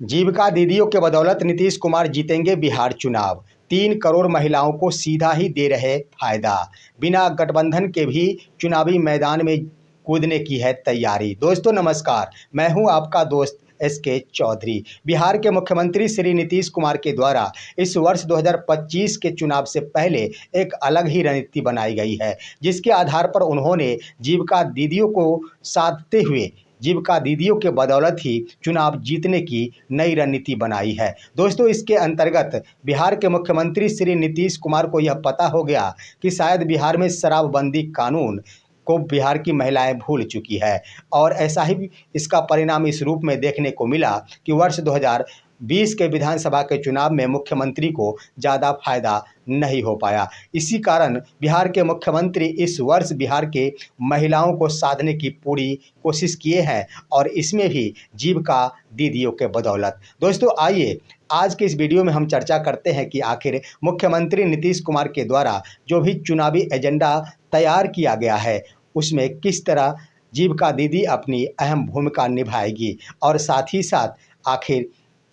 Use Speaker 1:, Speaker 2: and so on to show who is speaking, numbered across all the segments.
Speaker 1: जीविका दीदियों के बदौलत नीतीश कुमार जीतेंगे बिहार चुनाव। 3 करोड़ महिलाओं को सीधा ही दे रहे फायदा। बिना गठबंधन के भी चुनावी मैदान में कूदने की है तैयारी। दोस्तों नमस्कार, मैं हूं आपका दोस्त SK चौधरी। बिहार के मुख्यमंत्री श्री नीतीश कुमार के द्वारा इस वर्ष 2025 के चुनाव से पहले एक अलग ही रणनीति बनाई गई है, जिसके आधार पर उन्होंने जीविका दीदियों को साधते हुए जीविका दीदियों के बदौलत ही चुनाव जीतने की नई रणनीति बनाई है। दोस्तों, इसके अंतर्गत बिहार के मुख्यमंत्री श्री नीतीश कुमार को यह पता हो गया कि शायद बिहार में शराबबंदी कानून को बिहार की महिलाएं भूल चुकी है, और ऐसा ही इसका परिणाम इस रूप में देखने को मिला कि वर्ष 2020 के विधानसभा के चुनाव में मुख्यमंत्री को ज़्यादा फायदा नहीं हो पाया। इसी कारण बिहार के मुख्यमंत्री इस वर्ष बिहार के महिलाओं को साधने की पूरी कोशिश किए हैं, और इसमें भी जीविका दीदियों के बदौलत। दोस्तों आइए आज के इस वीडियो में हम चर्चा करते हैं कि आखिर मुख्यमंत्री नीतीश कुमार के द्वारा जो भी चुनावी एजेंडा तैयार किया गया है, उसमें किस तरह जीविका दीदी अपनी अहम भूमिका निभाएगी, और साथ ही साथ आखिर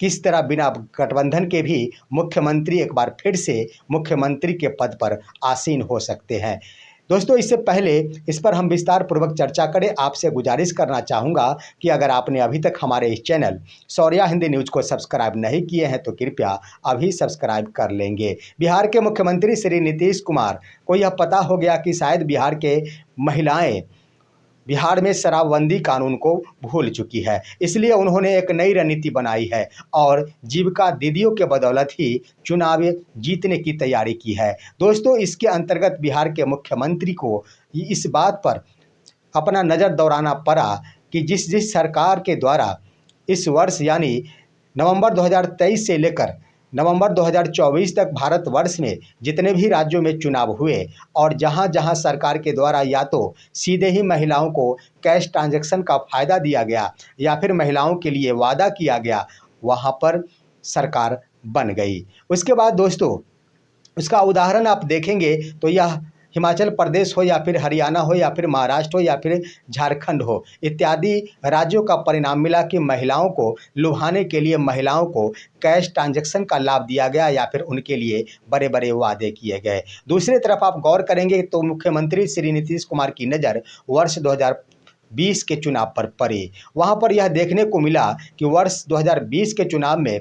Speaker 1: किस तरह बिना गठबंधन के भी मुख्यमंत्री एक बार फिर से मुख्यमंत्री के पद पर आसीन हो सकते हैं। दोस्तों, इससे पहले इस पर हम विस्तार पूर्वक चर्चा करें, आपसे गुजारिश करना चाहूँगा कि अगर आपने अभी तक हमारे इस चैनल शौर्या हिंदी न्यूज़ को सब्सक्राइब नहीं किए हैं तो कृपया अभी सब्सक्राइब कर लेंगे। बिहार के मुख्यमंत्री श्री नीतीश कुमार को यह पता हो गया कि शायद बिहार के महिलाएं बिहार में शराबबंदी कानून को भूल चुकी है, इसलिए उन्होंने एक नई रणनीति बनाई है और जीविका दीदियों के बदौलत ही चुनाव जीतने की तैयारी की है। दोस्तों, इसके अंतर्गत बिहार के मुख्यमंत्री को इस बात पर अपना नज़र दौड़ाना पड़ा कि जिस सरकार के द्वारा इस वर्ष यानी नवंबर 2023 से लेकर नवंबर 2024 तक भारतवर्ष में जितने भी राज्यों में चुनाव हुए, और जहां जहां सरकार के द्वारा या तो सीधे ही महिलाओं को कैश ट्रांजैक्शन का फ़ायदा दिया गया या फिर महिलाओं के लिए वादा किया गया, वहां पर सरकार बन गई। उसके बाद दोस्तों, उसका उदाहरण आप देखेंगे तो यह हिमाचल प्रदेश हो या फिर हरियाणा हो या फिर महाराष्ट्र हो या फिर झारखंड हो, इत्यादि राज्यों का परिणाम मिला कि महिलाओं को लुभाने के लिए महिलाओं को कैश ट्रांजैक्शन का लाभ दिया गया या फिर उनके लिए बड़े बड़े वादे किए गए। दूसरी तरफ आप गौर करेंगे तो मुख्यमंत्री श्री नीतीश कुमार की नज़र वर्ष 2020 के चुनाव पर पड़ी। वहाँ पर यह देखने को मिला कि वर्ष 2020 के चुनाव में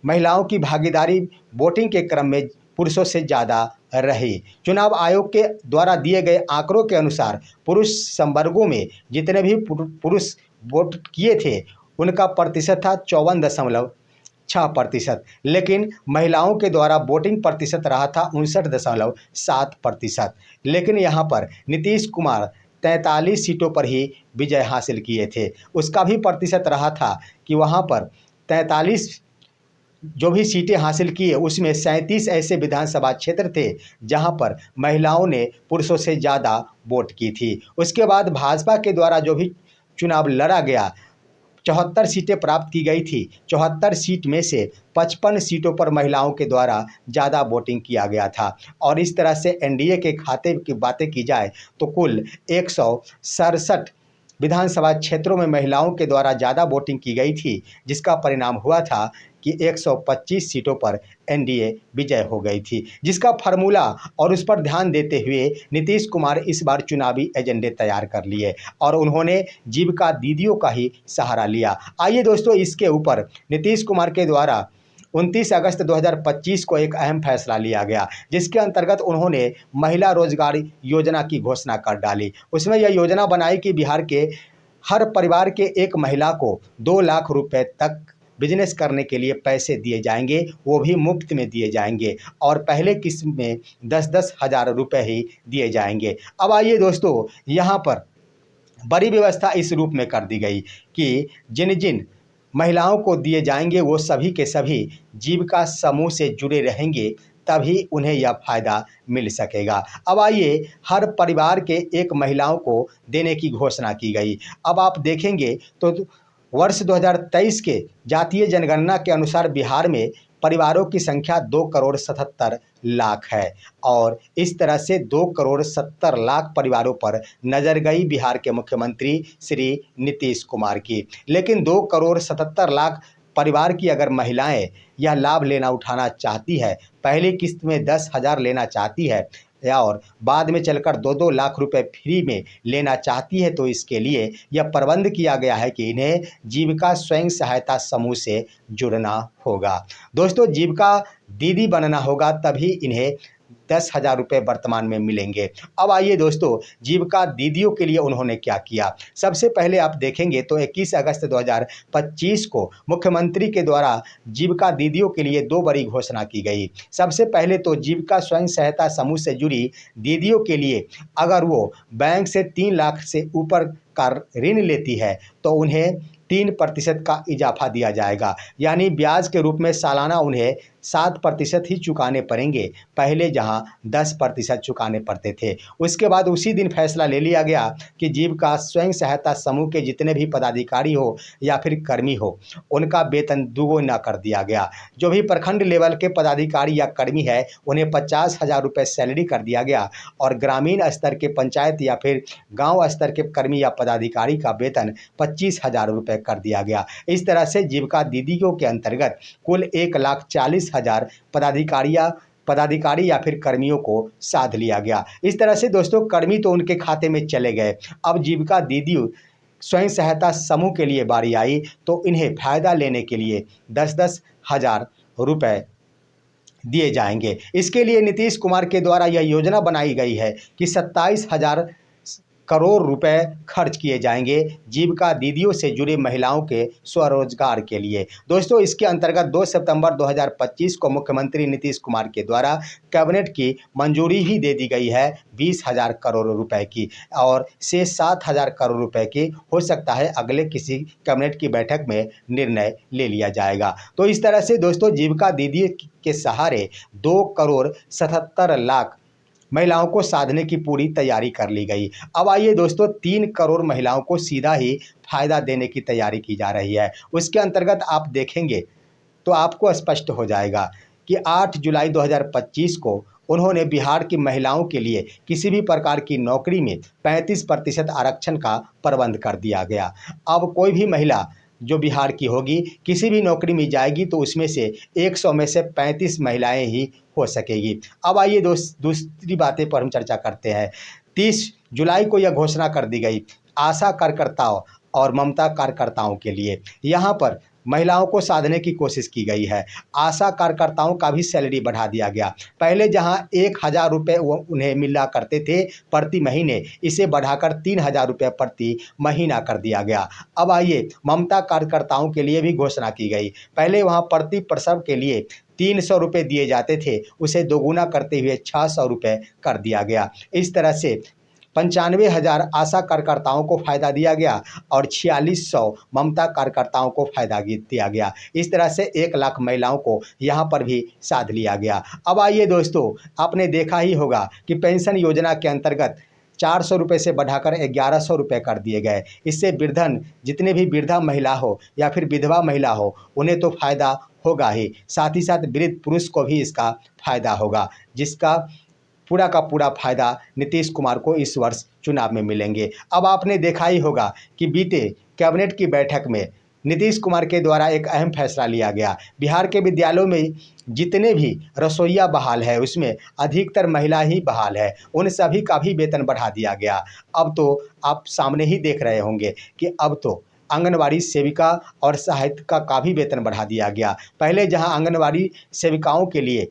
Speaker 1: महिलाओं की भागीदारी वोटिंग के क्रम में पुरुषों से ज़्यादा रही। चुनाव आयोग के द्वारा दिए गए आंकड़ों के अनुसार पुरुष संवर्गों में जितने भी पुरुष वोट किए थे, उनका प्रतिशत था 54.6%, लेकिन महिलाओं के द्वारा वोटिंग प्रतिशत रहा था 59.7%। लेकिन यहाँ पर नीतीश कुमार 43 सीटों पर ही विजय हासिल किए थे। उसका भी प्रतिशत रहा था कि वहाँ पर 43 जो भी सीटें हासिल किए, उसमें 37 ऐसे विधानसभा क्षेत्र थे जहां पर महिलाओं ने पुरुषों से ज़्यादा वोट की थी। उसके बाद भाजपा के द्वारा जो भी चुनाव लड़ा गया, 74 सीटें प्राप्त की गई थी। 74 सीट में से 55 सीटों पर महिलाओं के द्वारा ज़्यादा वोटिंग किया गया था, और इस तरह से NDA के खाते की बातें की जाए तो कुल 167 विधानसभा क्षेत्रों में महिलाओं के द्वारा ज़्यादा वोटिंग की गई थी, जिसका परिणाम हुआ था कि 125 सीटों पर NDA विजय हो गई थी, जिसका फार्मूला और उस पर ध्यान देते हुए नीतीश कुमार इस बार चुनावी एजेंडे तैयार कर लिए और उन्होंने जीविका दीदियों का ही सहारा लिया। आइए दोस्तों, इसके ऊपर नीतीश कुमार के द्वारा 29 अगस्त 2025 को एक अहम फैसला लिया गया, जिसके अंतर्गत उन्होंने महिला रोजगार योजना की घोषणा कर डाली। उसमें यह योजना बनाई कि बिहार के हर परिवार के एक महिला को 2 लाख रुपए तक बिजनेस करने के लिए पैसे दिए जाएंगे, वो भी मुफ्त में दिए जाएंगे, और पहले किस्त में 10-10 हज़ार रुपये ही दिए जाएंगे। अब आइए दोस्तों, यहाँ पर बड़ी व्यवस्था इस रूप में कर दी गई कि जिन जिन महिलाओं को दिए जाएंगे वो सभी के सभी जीविका समूह से जुड़े रहेंगे, तभी उन्हें यह फ़ायदा मिल सकेगा। अब आइए, हर परिवार के एक महिलाओं को देने की घोषणा की गई। अब आप देखेंगे तो वर्ष 2023 के जातीय जनगणना के अनुसार बिहार में परिवारों की संख्या 2,77,00,000 है, और इस तरह से 2,70,00,000 परिवारों पर नज़र गई बिहार के मुख्यमंत्री श्री नीतीश कुमार की। लेकिन 2,77,00,000 परिवार की अगर महिलाएं यह लाभ उठाना चाहती है, पहली किस्त में 10,000 लेना चाहती है या और बाद में चलकर 2-2 लाख रुपए फ्री में लेना चाहती है, तो इसके लिए यह प्रबंध किया गया है कि इन्हें जीविका स्वयं सहायता समूह से जुड़ना होगा। दोस्तों, जीविका दीदी बनना होगा, तभी इन्हें 10,000 रुपये वर्तमान में मिलेंगे। अब आइए दोस्तों, जीविका दीदियों के लिए उन्होंने क्या किया। सबसे पहले आप देखेंगे तो 21 अगस्त 2025 को मुख्यमंत्री के द्वारा जीविका दीदियों के लिए 2 बड़ी घोषणा की गई। सबसे पहले तो जीविका स्वयं सहायता समूह से जुड़ी दीदियों के लिए अगर वो बैंक से 3 लाख से ऊपर का ऋण लेती है तो उन्हें 3% का इजाफा दिया जाएगा, यानी ब्याज के रूप में सालाना उन्हें 7% ही चुकाने पड़ेंगे, पहले जहां 10% चुकाने पड़ते थे। उसके बाद उसी दिन फैसला ले लिया गया कि जीविका स्वयं सहायता समूह के जितने भी पदाधिकारी हो या फिर कर्मी हो, उनका वेतन दुगुना कर दिया गया। जो भी प्रखंड लेवल के पदाधिकारी या कर्मी है, उन्हें 50,000 रुपये सैलरी कर दिया गया और ग्रामीण स्तर के पंचायत या फिर गाँव स्तर के कर्मी या पदाधिकारी का वेतन 25,000 रुपये कर दिया गया। इस तरह से जीविका दीदियों के अंतर्गत कुल 1,40,000 पदाधिकारी या फिर कर्मियों को साध लिया गया। इस तरह से दोस्तों, कर्मी तो उनके खाते में चले गए। अब जीविका दीदी स्वयं सहायता समूह के लिए बारी आई तो इन्हें फायदा लेने के लिए 10-10 हज़ार रुपये दिए जाएंगे। इसके लिए नीतीश कुमार के द्वारा यह योजना बनाई गई है कि 27,000 करोड़ रुपए खर्च किए जाएंगे जीविका दीदियों से जुड़े महिलाओं के स्वरोजगार के लिए। दोस्तों, इसके अंतर्गत 2 सितंबर 2025 को मुख्यमंत्री नीतीश कुमार के द्वारा कैबिनेट की मंजूरी ही दे दी गई है 20,000 करोड़ रुपए की, और से 7,000 करोड़ रुपए की हो सकता है अगले किसी कैबिनेट की बैठक में निर्णय ले लिया जाएगा। तो इस तरह से दोस्तों, जीविका दीदी के सहारे 2,77,00,000 महिलाओं को साधने की पूरी तैयारी कर ली गई। अब आइए दोस्तों, 3 करोड़ महिलाओं को सीधा ही फायदा देने की तैयारी की जा रही है। उसके अंतर्गत आप देखेंगे तो आपको स्पष्ट हो जाएगा कि 8 जुलाई 2025 को उन्होंने बिहार की महिलाओं के लिए किसी भी प्रकार की नौकरी में 35% आरक्षण का प्रबंध कर दिया गया। अब कोई भी महिला जो बिहार की होगी, किसी भी नौकरी में जाएगी तो उसमें से 100 में से 35 महिलाएं ही हो सकेगी। अब आइए दूसरी बातें पर हम चर्चा करते हैं। 30 जुलाई को यह घोषणा कर दी गई आशा कार्यकर्ताओं और ममता कार्यकर्ताओं के लिए। यहाँ पर महिलाओं को साधने की कोशिश की गई है। आशा कार्यकर्ताओं का भी सैलरी बढ़ा दिया गया। पहले जहां 1,000 रुपये उन्हें मिला करते थे प्रति महीने, इसे बढ़ाकर 3,000 रुपये प्रति महीना कर दिया गया। अब आइए, ममता कार्यकर्ताओं के लिए भी घोषणा की गई। पहले वहां प्रति प्रसव के लिए 300 रुपये दिए जाते थे, उसे दोगुना करते हुए 600 रुपये कर दिया गया। इस तरह से 95,000 आशा कार्यकर्ताओं को फ़ायदा दिया गया और 4600 ममता कार्यकर्ताओं को फ़ायदा दिया गया। इस तरह से 1 लाख महिलाओं को यहाँ पर भी साध लिया गया। अब आइए दोस्तों, आपने देखा ही होगा कि पेंशन योजना के अंतर्गत 400 रुपये से बढ़ाकर 1100 रुपये कर दिए गए। इससे वृद्धन, जितने भी वृद्धा महिला हो या फिर विधवा महिला हो, उन्हें तो फ़ायदा होगा ही, साथ ही साथ वृद्ध पुरुष को भी इसका फ़ायदा होगा, जिसका पूरा का पूरा फायदा नीतीश कुमार को इस वर्ष चुनाव में मिलेंगे। अब आपने देखा ही होगा कि बीते कैबिनेट की बैठक में नीतीश कुमार के द्वारा एक अहम फैसला लिया गया। बिहार के विद्यालयों में जितने भी रसोइया बहाल है, उसमें अधिकतर महिला ही बहाल है, उन सभी का भी वेतन बढ़ा दिया गया। अब तो आप सामने ही देख रहे होंगे कि अब तो आंगनवाड़ी सेविका और सहायिका का भी वेतन बढ़ा दिया गया। पहले जहां आंगनवाड़ी सेविकाओं के लिए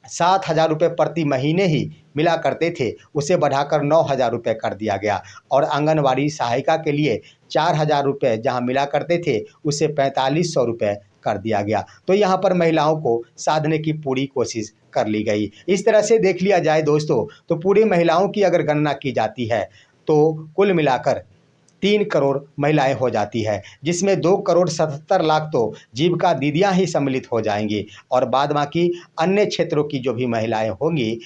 Speaker 1: 7,000 रुपये प्रति महीने ही मिला करते थे, उसे बढ़ाकर 9,000 रुपये कर दिया गया और आंगनवाड़ी सहायिका के लिए 4,000 रुपये जहाँ मिला करते थे, उसे 4,500 रुपये कर दिया गया। तो यहाँ पर महिलाओं को साधने की पूरी कोशिश कर ली गई। इस तरह से देख लिया जाए दोस्तों, तो पूरी महिलाओं की अगर गणना की जाती है तो कुल मिलाकर 3 करोड़ महिलाएं हो जाती है, जिसमें 2,77,00,000 तो जीविका दीदियां ही सम्मिलित हो जाएंगी और बाद बाकी अन्य क्षेत्रों की जो भी महिलाएं होंगी,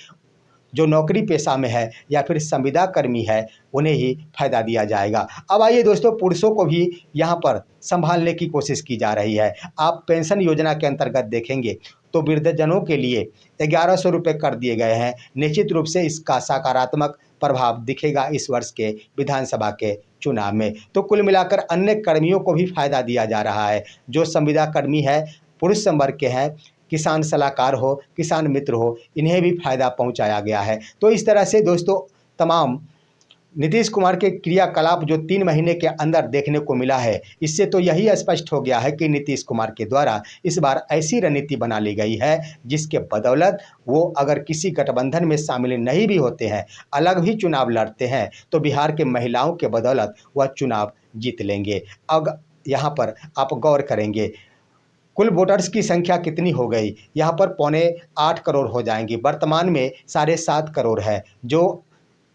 Speaker 1: जो नौकरी पेशा में है या फिर संविदा कर्मी है, उन्हें ही फायदा दिया जाएगा। अब आइए दोस्तों, पुरुषों को भी यहाँ पर संभालने की कोशिश की जा रही है। आप पेंशन योजना के अंतर्गत देखेंगे तो वृद्धजनों के लिए 1,100 रुपये कर दिए गए हैं। निश्चित रूप से इसका सकारात्मक प्रभाव दिखेगा इस वर्ष के विधानसभा के चुनाव में। तो कुल मिलाकर अन्य कर्मियों को भी फायदा दिया जा रहा है। जो संविदा कर्मी है, पुरुष संवर्ग के हैं, किसान सलाहकार हो, किसान मित्र हो, इन्हें भी फायदा पहुंचाया गया है। तो इस तरह से दोस्तों तमाम नीतीश कुमार के क्रियाकलाप जो 3 महीने के अंदर देखने को मिला है, इससे तो यही स्पष्ट हो गया है कि नीतीश कुमार के द्वारा इस बार ऐसी रणनीति बना ली गई है जिसके बदौलत वो अगर किसी गठबंधन में शामिल नहीं भी होते हैं, अलग भी चुनाव लड़ते हैं, तो बिहार के महिलाओं के बदौलत वह चुनाव जीत लेंगे। अब यहाँ पर आप गौर करेंगे कुल वोटर्स की संख्या कितनी हो गई, यहाँ पर 8.25 करोड़ हो जाएंगी। वर्तमान में 7.5 करोड़ है, जो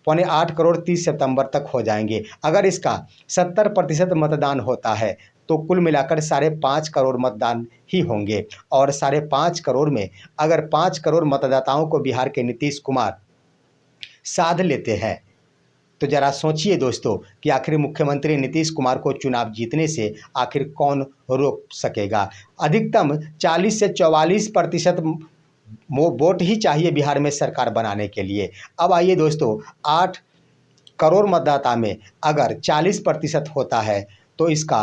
Speaker 1: 8.25 करोड़ 30 सितंबर तक हो जाएंगे। अगर इसका 70% मतदान होता है तो कुल मिलाकर 5.5 करोड़ मतदान ही होंगे। और 5.5 करोड़ में अगर 5 करोड़ मतदाताओं को बिहार के नीतीश कुमार साध लेते हैं तो जरा सोचिए दोस्तों कि आखिर मुख्यमंत्री नीतीश कुमार को चुनाव जीतने से आखिर कौन रोक सकेगा। अधिकतम 40 से 44% वोट ही चाहिए बिहार में सरकार बनाने के लिए। अब आइए दोस्तों, 8 करोड़ मतदाता में अगर 40% होता है तो इसका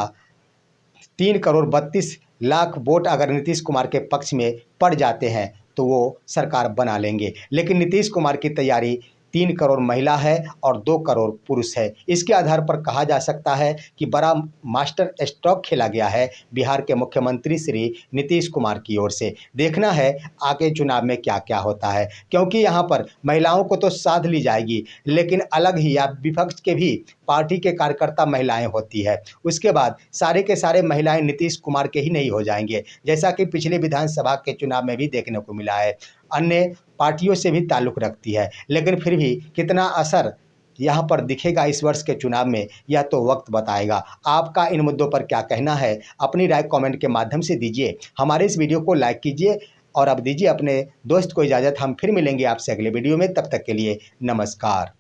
Speaker 1: 3 करोड़ 32 लाख वोट अगर नीतीश कुमार के पक्ष में पड़ जाते हैं तो वो सरकार बना लेंगे। लेकिन नीतीश कुमार की तैयारी 3 करोड़ महिला है और 2 करोड़ पुरुष है। इसके आधार पर कहा जा सकता है कि बड़ा मास्टर स्ट्रोक खेला गया है बिहार के मुख्यमंत्री श्री नीतीश कुमार की ओर से। देखना है आगे चुनाव में क्या क्या होता है, क्योंकि यहाँ पर महिलाओं को तो साध ली जाएगी, लेकिन अलग ही या विपक्ष के भी पार्टी के कार्यकर्ता महिलाएं होती है। उसके बाद सारे के सारे महिलाएं नीतीश कुमार के ही नहीं हो जाएंगे, जैसा कि पिछले विधानसभा के चुनाव में भी देखने को मिला है। अन्य पार्टियों से भी ताल्लुक़ रखती है, लेकिन फिर भी कितना असर यहाँ पर दिखेगा इस वर्ष के चुनाव में, यह तो वक्त बताएगा। आपका इन मुद्दों पर क्या कहना है, अपनी राय कमेंट के माध्यम से दीजिए। हमारे इस वीडियो को लाइक कीजिए और अब दीजिए अपने दोस्त को इजाज़त। हम फिर मिलेंगे आपसे अगले वीडियो में, तब तक के लिए नमस्कार।